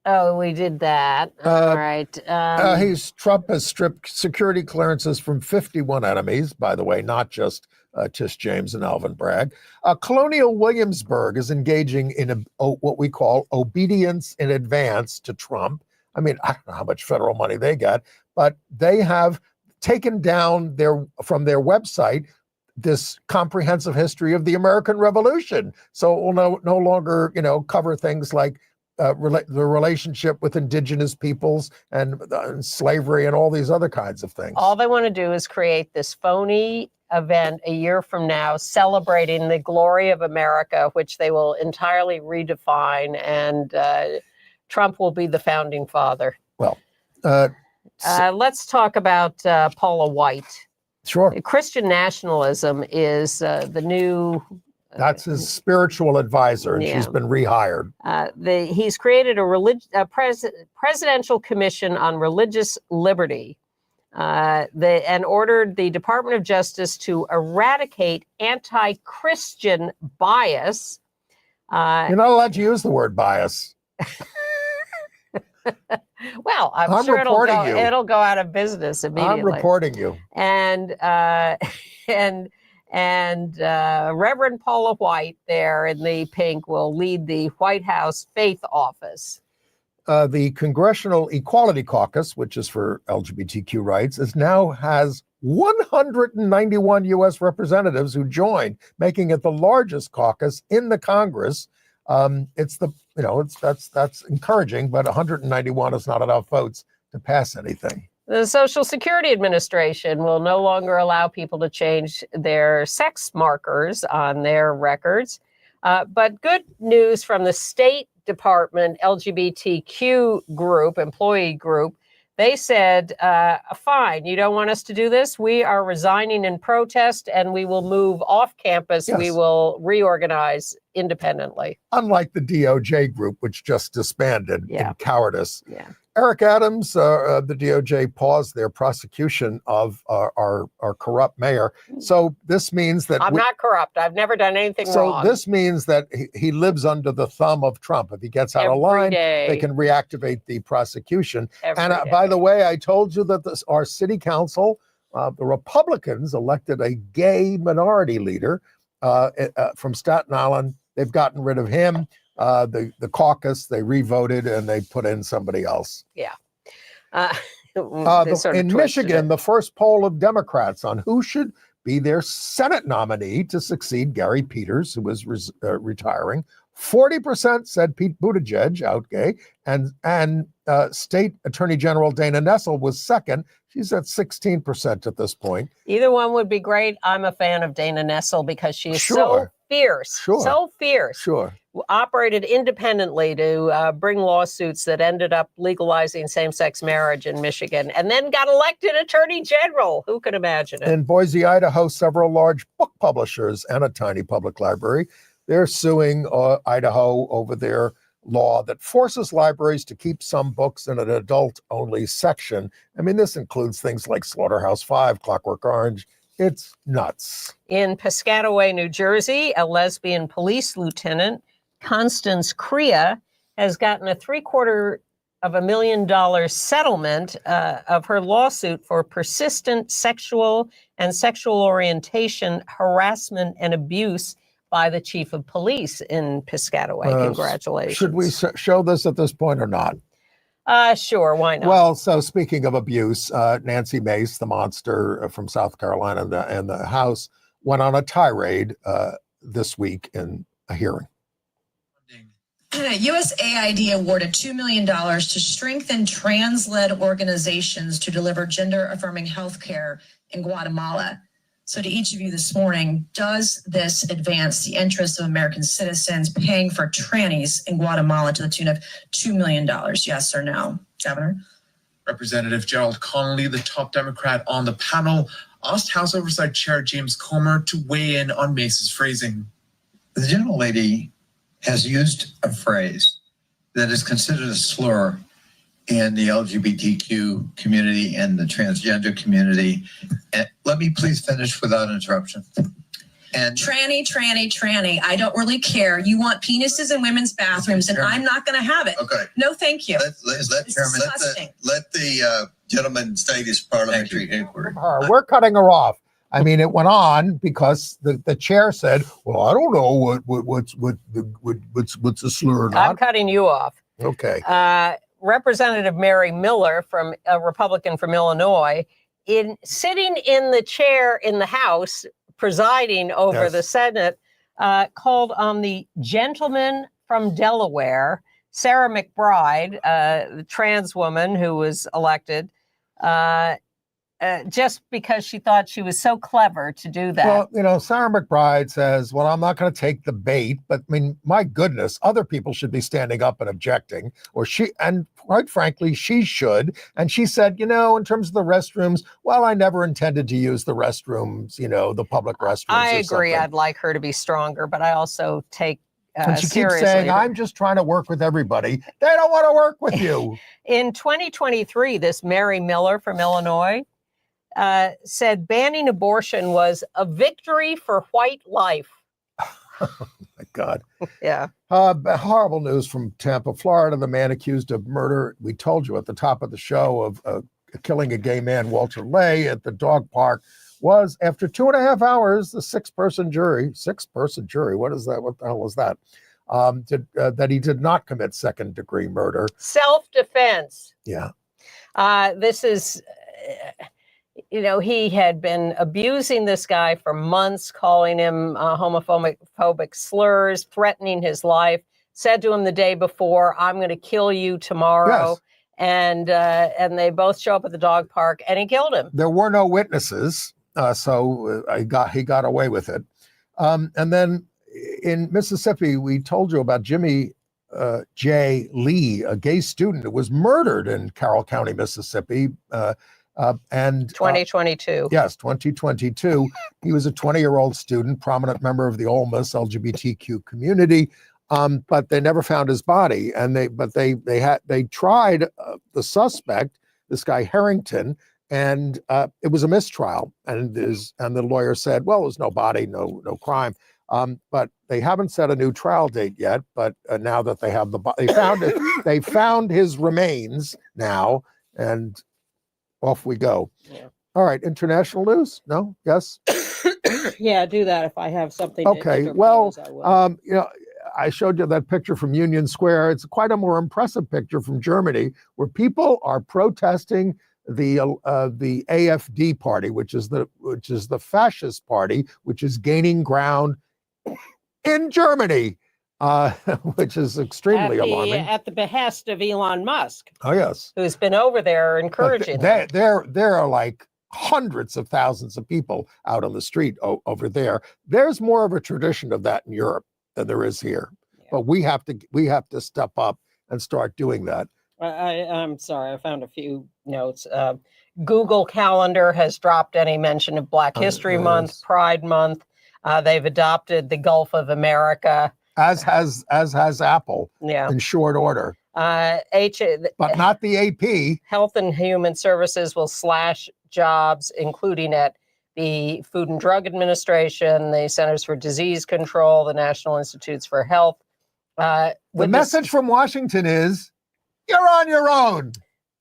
We did that. All right. Trump has stripped security clearances from 51 enemies, by the way, not just Tish James and Alvin Bragg. Colonial Williamsburg is engaging in what we call obedience in advance to Trump. I mean, I don't know how much federal money they got, but they have taken down from their website this comprehensive history of the American Revolution. So it will no longer, cover things like the relationship with indigenous peoples and slavery and all these other kinds of things. All they want to do is create this phony event a year from now celebrating the glory of America, which they will entirely redefine, and Trump will be the founding father. Well, let's talk about Paula White. Sure. Christian nationalism is the new... That's his spiritual advisor, and she's been rehired. He's created a presidential commission on religious liberty and ordered the Department of Justice to eradicate anti-Christian bias. You're not allowed to use the word bias. Well, I'm sure it'll go out of business immediately. I'm reporting you. And Reverend Paula White there in the pink will lead the White House Faith Office. The Congressional Equality Caucus, which is for LGBTQ rights, has 191 U.S. representatives who joined, making it the largest caucus in the Congress. That's encouraging, but 191 is not enough votes to pass anything. The Social Security Administration will no longer allow people to change their sex markers on their records. But good news from the State Department LGBTQ group, employee group. They said, fine, you don't want us to do this? We are resigning in protest and we will move off campus. Yes. We will reorganize independently. Unlike the DOJ group, which just disbanded in cowardice. Yeah. Eric Adams, the DOJ paused their prosecution of our corrupt mayor. So this means that I'm not corrupt. I've never done anything wrong. So this means that he lives under the thumb of Trump. If he gets out of line, they can reactivate the prosecution. By the way, I told you that our city council, the Republicans elected a gay minority leader from Staten Island. They've gotten rid of him. The caucus, they revoted and they put in somebody else. Yeah. In Michigan, the first poll of Democrats on who should be their Senate nominee to succeed Gary Peters, who was retiring. 40% said Pete Buttigieg, out gay, and State Attorney General Dana Nessel was second. She's at 16% at this point. Either one would be great. I'm a fan of Dana Nessel because she is so fierce. So fierce. Operated independently to bring lawsuits that ended up legalizing same-sex marriage in Michigan, and then got elected Attorney General. Who could imagine it? In Boise, Idaho, several large book publishers and a tiny public library, they're suing Idaho over their law that forces libraries to keep some books in an adult-only section. I mean, this includes things like Slaughterhouse-Five, Clockwork Orange. It's nuts. In Piscataway, New Jersey, a lesbian police lieutenant, Constance Crea, has gotten a $750,000 settlement of her lawsuit for persistent sexual and sexual orientation harassment and abuse by the chief of police in Piscataway. Congratulations. Should we show this at this point or not? Sure, why not? Well, so speaking of abuse, Nancy Mace, the monster from South Carolina and the House, went on a tirade this week in a hearing. USAID awarded $2 million to strengthen trans-led organizations to deliver gender-affirming health care in Guatemala. So to each of you this morning, does this advance the interests of American citizens paying for trannies in Guatemala to the tune of $2 million? Yes or no, Governor? Representative Gerald Connolly, the top Democrat on the panel, asked House Oversight Chair James Comer to weigh in on Mace's phrasing. The gentlelady has used a phrase that is considered a slur in the LGBTQ community and the transgender community. And let me please finish without interruption. And tranny. I don't really care. You want penises in women's bathrooms, and I'm not going to have it. Okay. No, thank you. Let the gentleman state his parliamentary inquiry. We're cutting her off. I mean, it went on because the chair said, "Well, I don't know what's a slur or not." I'm cutting you off. Okay. Representative Mary Miller, from a Republican from Illinois, sitting in the chair in the House, presiding over the Senate, called on the gentleman from Delaware, Sarah McBride, the trans woman who was elected, just because she thought she was so clever to do that. Well, Sarah McBride says, well, I'm not going to take the bait, but I mean, my goodness, other people should be standing up and objecting, and quite frankly, she should. And she said, in terms of the restrooms, well, I never intended to use the restrooms, the public restrooms. I agree. I'd like her to be stronger, but I also take and she keeps saying, I'm just trying to work with everybody. They don't want to work with you. In 2023, this Mary Miller from Illinois said banning abortion was a victory for white life. Oh, my God. Yeah. Horrible news from Tampa, Florida. The man accused of murder, we told you at the top of the show, of killing a gay man, Walter Lay, at the dog park, was, after 2.5 hours, the six-person jury, what is that? What the hell is that? That he did not commit second-degree murder. Self-defense. Yeah. This is... he had been abusing this guy for months, calling him homophobic slurs, threatening his life, said to him the day before, I'm going to kill you tomorrow. Yes. And they both show up at the dog park and he killed him. There were no witnesses, so he got away with it. And then in Mississippi, we told you about Jimmy J. Lee, a gay student who was murdered in Carroll County, Mississippi. And 2022. Yes, 2022. He was a 20-year-old student, prominent member of the Ole Miss LGBTQ community, but they never found his body. And they tried the suspect, this guy Harrington, and it was a mistrial. And the lawyer said, well, there's no body, no crime. But they haven't set a new trial date yet. But now that they have they found his remains now, and off we go. Yeah. All right, international news? No? Yes? Yeah, do that if I have something. Okay, well, I showed you that picture from Union Square. It's quite a more impressive picture from Germany, where people are protesting the AfD party, which is the fascist party, which is gaining ground in Germany, which is extremely alarming. At the behest of Elon Musk. Oh, yes. Who's been over there encouraging them. There are like hundreds of thousands of people out on the street over there. There's more of a tradition of that in Europe than there is here. Yeah. But we have to step up and start doing that. I'm sorry, I found a few notes. Google Calendar has dropped any mention of Black History Month, Pride Month. They've adopted the Gulf of America. As has Apple, in short order. But not the AP. Health and Human Services will slash jobs, including at the Food and Drug Administration, the Centers for Disease Control, the National Institutes for Health. The message from Washington is, you're on your own.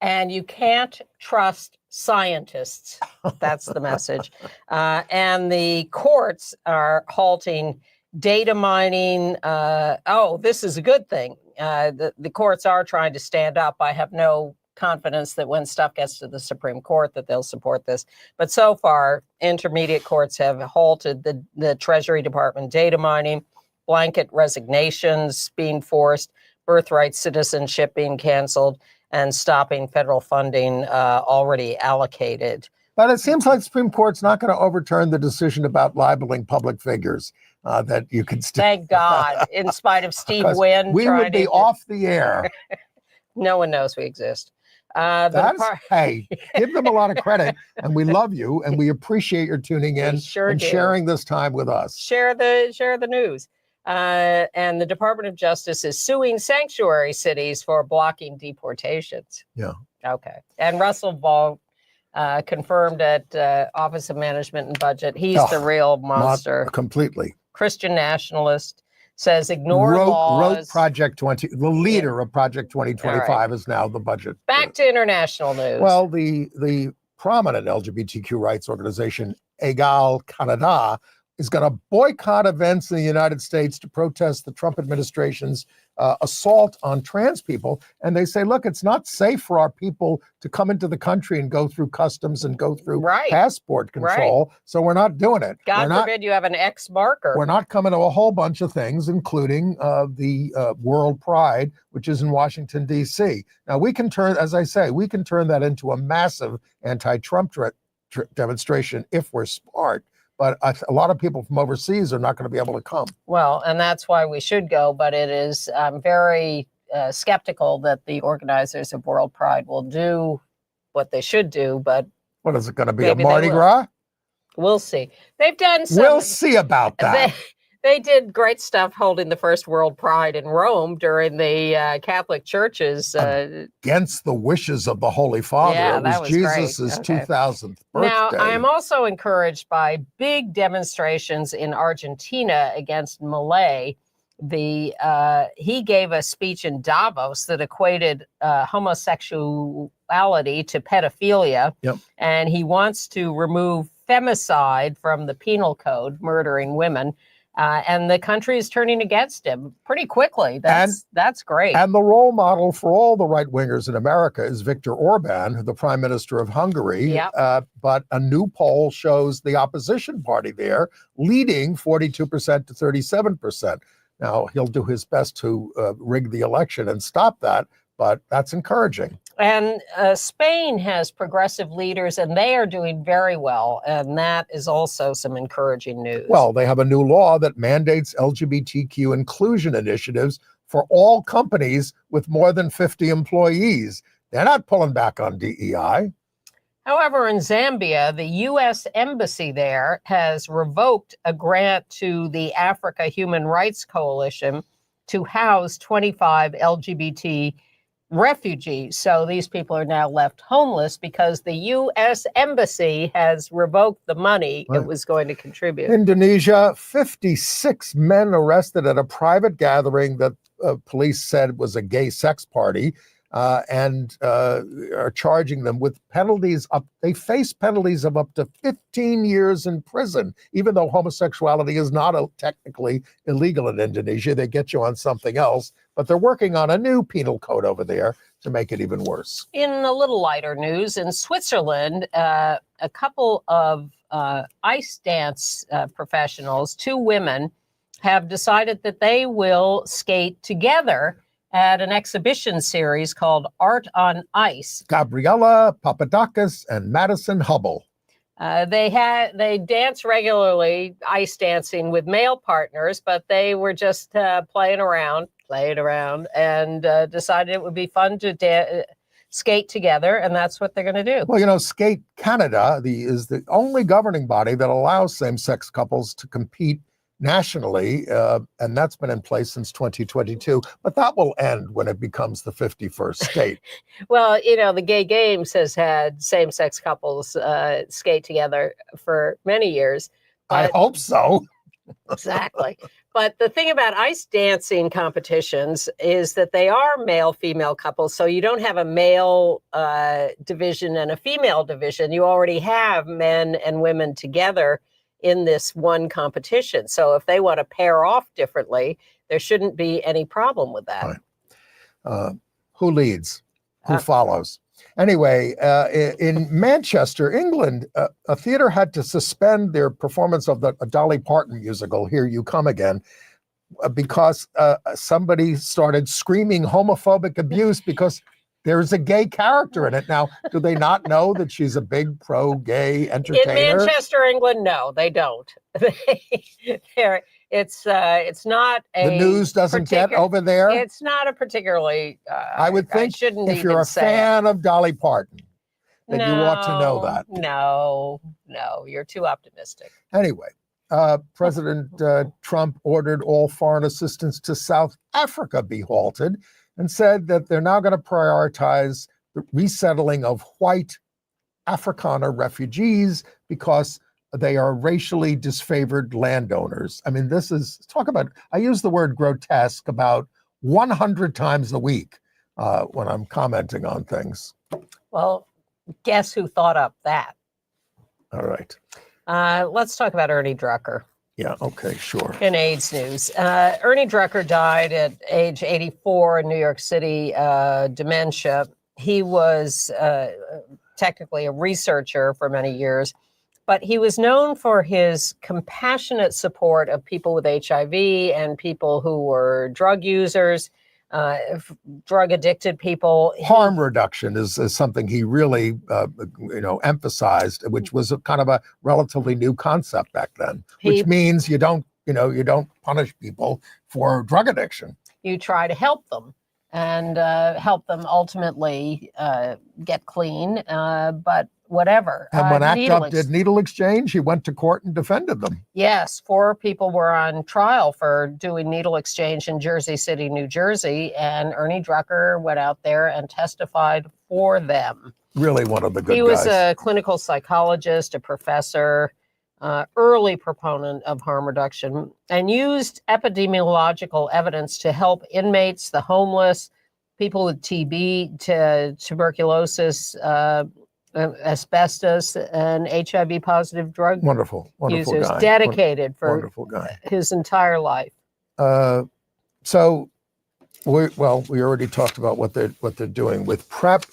And you can't trust scientists. That's the message. And the courts are halting data mining. This is a good thing. The courts are trying to stand up. I have no confidence that when stuff gets to the Supreme Court that they'll support this. But so far, intermediate courts have halted the Treasury Department data mining, blanket resignations being forced, birthright citizenship being canceled, and stopping federal funding already allocated. But it seems like the Supreme Court's not going to overturn the decision about libeling public figures that you can still. Thank God, in spite of Steve Wynn. We would be off the air. No one knows we exist. Hey, give them a lot of credit, and we love you, and we appreciate your tuning in and sharing this time with us. Share the news. And the Department of Justice is suing sanctuary cities for blocking deportations. Yeah. Okay. And Russell Ball confirmed at Office of Management and Budget, he's the real monster. Completely. Christian nationalist, says ignore laws. Wrote Project 20. The leader of Project 2025 is now the budget. Back to international news. Well, the prominent LGBTQ rights organization, Egal Canada, is going to boycott events in the United States to protest the Trump administration's assault on trans people. And they say, look, it's not safe for our people to come into the country and go through customs and go through passport control. So we're not doing it. God forbid you have an X marker. We're not coming to a whole bunch of things, including the World Pride, which is in Washington, D.C. Now, we can turn that into a massive anti-Trump demonstration if we're smart. But a lot of people from overseas are not going to be able to come. Well, and that's why we should go. But I'm very skeptical that the organizers of World Pride will do what they should do. But what is it going to be, a Mardi Gras? We'll see. They've done some. We'll see about that. They did great stuff holding the first World Pride in Rome during the Catholic Church's against the wishes of the Holy Father. Yeah, it was Jesus' 2000th birthday. Now, I am also encouraged by big demonstrations in Argentina against Milei. He gave a speech in Davos that equated homosexuality to pedophilia, and he wants to remove femicide from the penal code, murdering women. And the country is turning against him pretty quickly. That's great. And the role model for all the right-wingers in America is Viktor Orban, the prime minister of Hungary. Yep. But a new poll shows the opposition party there leading 42% to 37%. Now, he'll do his best to rig the election and stop that, but that's encouraging. And Spain has progressive leaders, and they are doing very well. And that is also some encouraging news. Well, they have a new law that mandates LGBTQ inclusion initiatives for all companies with more than 50 employees. They're not pulling back on DEI. However, in Zambia, the U.S. Embassy there has revoked a grant to the Africa Human Rights Coalition to house 25 LGBT refugees. So these people are now left homeless because the U.S. Embassy has revoked the money it was going to contribute. Indonesia, 56 men arrested at a private gathering that police said was a gay sex party. And are charging them with penalties they face penalties of up to 15 years in prison, even though homosexuality is not technically illegal in Indonesia. They get you on something else, but they're working on a new penal code over there to make it even worse. In a little lighter news, in Switzerland, a couple of ice dance professionals, 2 women, have decided that they will skate together at an exhibition series called Art on Ice. Gabriella Papadakis and Madison Hubble. They dance regularly, ice dancing with male partners, but they were just playing around, and decided it would be fun to skate together, and that's what they're going to do. Well, Skate Canada is the only governing body that allows same-sex couples to compete nationally, and that's been in place since 2022, but that will end when it becomes the 51st state. Well, the Gay Games has had same-sex couples skate together for many years. I hope so. Exactly. But the thing about ice dancing competitions is that they are male-female couples, so you don't have a male division and a female division. You already have men and women together in this one competition. So if they want to pair off differently, there shouldn't be any problem with that. Right. Who leads? Who follows? Anyway, in Manchester, England, a theater had to suspend their performance of a Dolly Parton musical, Here You Come Again, because somebody started screaming homophobic abuse because there's a gay character in it. Now, do they not know that she's a big pro-gay entertainer? In Manchester, England, no, they don't. It's not a... The news doesn't get over there? It's not a particularly... I would think if you're a fan of Dolly Parton, that you ought to know that. No, you're too optimistic. Anyway, President Trump ordered all foreign assistance to South Africa be halted, and said that they're now going to prioritize the resettling of white Afrikaner refugees because they are racially disfavored landowners. I mean, I use the word grotesque about 100 times a week when I'm commenting on things. Well, guess who thought up that? All right. Let's talk about Ernie Drucker. Yeah, okay, sure. In AIDS news, Ernie Drucker died at age 84 in New York City, dementia. He was technically a researcher for many years, but he was known for his compassionate support of people with HIV and people who were drug users, drug addicted people. Harm reduction is something he really, emphasized, which was a kind of a relatively new concept back then, which means you don't punish people for drug addiction. You try to help them and help them ultimately get clean, but whatever. And when ACT UP did needle exchange, he went to court and defended them. Yes, 4 people were on trial for doing needle exchange in Jersey City, New Jersey, and Ernie Drucker went out there and testified for them. Really one of the good guys. He was a clinical psychologist, a professor, early proponent of harm reduction, and used epidemiological evidence to help inmates, the homeless, people with TB, tuberculosis, asbestos, and HIV positive drug wonderful users, guy. dedicated for wonderful guy. His entire life. So we already talked about what they're doing with PrEP,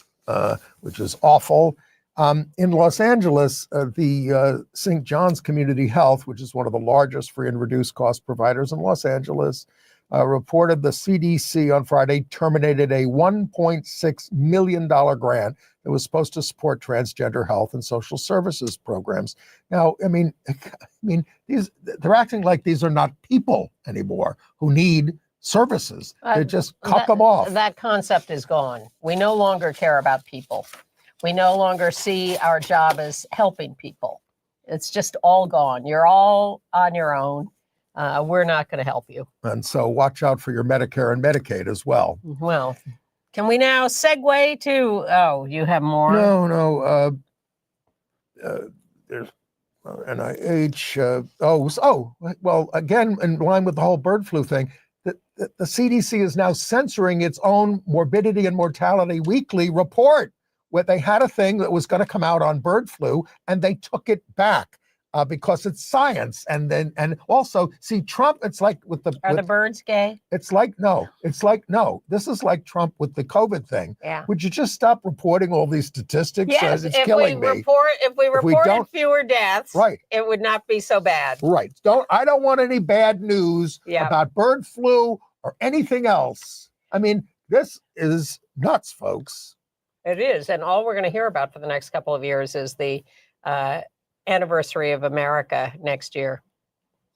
which is awful. In Los Angeles, the St. John's Community Health, which is one of the largest free and reduced cost providers in Los Angeles, reported the CDC on Friday terminated a $1.6 million grant that was supposed to support transgender health and social services programs. Now, I mean, they're acting like these are not people anymore who need services. They just cut them off. That concept is gone. We no longer care about people. We no longer see our job as helping people. It's just all gone. You're all on your own. We're not going to help you. And so watch out for your Medicare and Medicaid as well. Well, can we now segue to, you have more? No. There's NIH. Well, again, in line with the whole bird flu thing, the CDC is now censoring its own morbidity and mortality weekly report, where they had a thing that was going to come out on bird flu, and they took it back because it's science. And also, see, Trump, it's like with the... Are the birds gay? It's like, no. This is like Trump with the COVID thing. Yeah. Would you just stop reporting all these statistics? Yes, It's killing me. If we reported fewer deaths, right, it would not be so bad. Right. I don't want any bad news about bird flu or anything else. I mean, this is nuts, folks. It is. And all we're going to hear about for the next couple of years is the anniversary of America next year.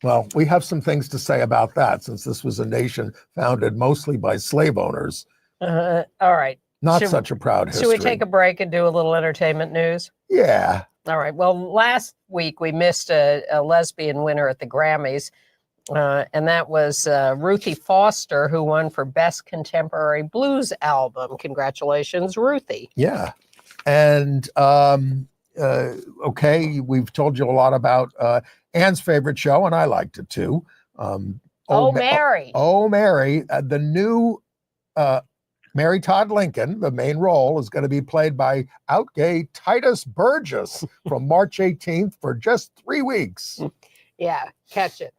Well, we have some things to say about that, since this was a nation founded mostly by slave owners. All right. Not such a proud history. Should we take a break and do a little entertainment news? Yeah. All right. Well, last week we missed a lesbian winner at the Grammys, and that was Ruthie Foster, who won for Best Contemporary Blues Album. Congratulations, Ruthie. Yeah. And okay, we've told you a lot about Ann's favorite show, and I liked it too. Mary. Mary. The new Mary Todd Lincoln, the main role, is going to be played by out-gay Titus Burgess from March 18th for just 3 weeks. Yeah, catch it.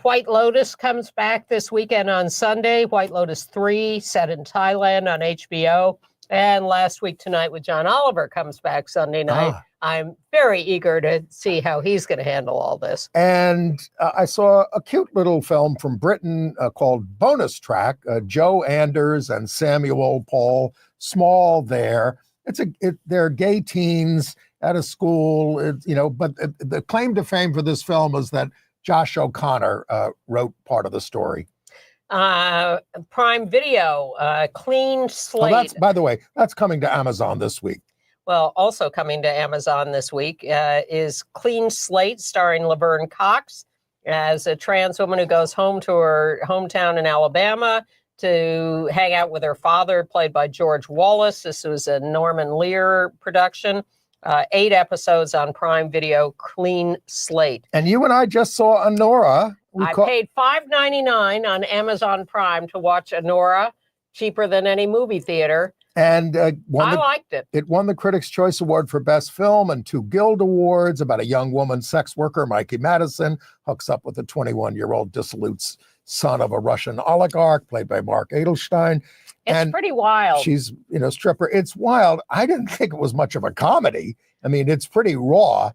White Lotus comes back this weekend on Sunday. White Lotus 3, set in Thailand on HBO. And Last Week Tonight with John Oliver comes back Sunday night. I'm very eager to see how he's going to handle all this. And I saw a cute little film from Britain called Bonus Track. Joe Anders and Samuel Paul Small there. They're gay teens at a school, but the claim to fame for this film is that Josh O'Connor wrote part of the story. Prime Video, Clean Slate. By the way, that's coming to Amazon this week. Well, also coming to Amazon this week is Clean Slate, starring Laverne Cox as a trans woman who goes home to her hometown in Alabama to hang out with her father, played by George Wallace. This was a Norman Lear production. 8 episodes on Prime Video, Clean Slate. And you and I just saw Honora. I paid $5.99 on Amazon Prime to watch Honora, cheaper than any movie theater. And I liked it. It won the Critics' Choice Award for Best Film and 2 Guild Awards about a young woman sex worker, Mikey Madison, hooks up with a 21-year-old dissolute son of a Russian oligarch, played by Mark Edelstein. It's pretty wild. She's, stripper. It's wild. I didn't think it was much of a comedy. I mean, it's pretty raw.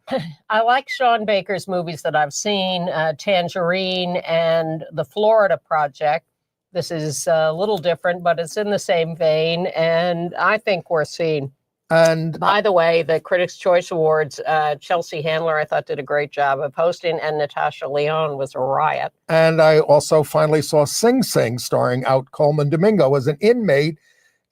I like Sean Baker's movies that I've seen, Tangerine and The Florida Project. This is a little different, but it's in the same vein, and I think worth seeing. And by the way, the Critics' Choice Awards, Chelsea Handler, I thought, did a great job of hosting, and Natasha Lyonne was a riot. And I also finally saw Sing Sing, starring Out Coleman Domingo as an inmate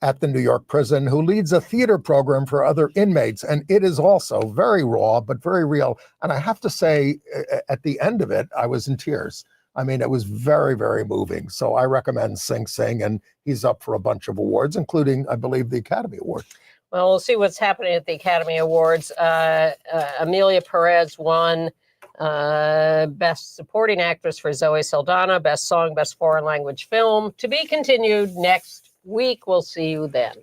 at the New York prison who leads a theater program for other inmates. And it is also very raw, but very real. And I have to say, at the end of it, I was in tears. I mean, it was very, very moving. So I recommend Sing Sing, and he's up for a bunch of awards, including, I believe, the Academy Award. Well, we'll see what's happening at the Academy Awards. Amelia Perez won Best Supporting Actress for Zoe Saldana, Best Song, Best Foreign Language Film. To be continued next week. We'll see you then.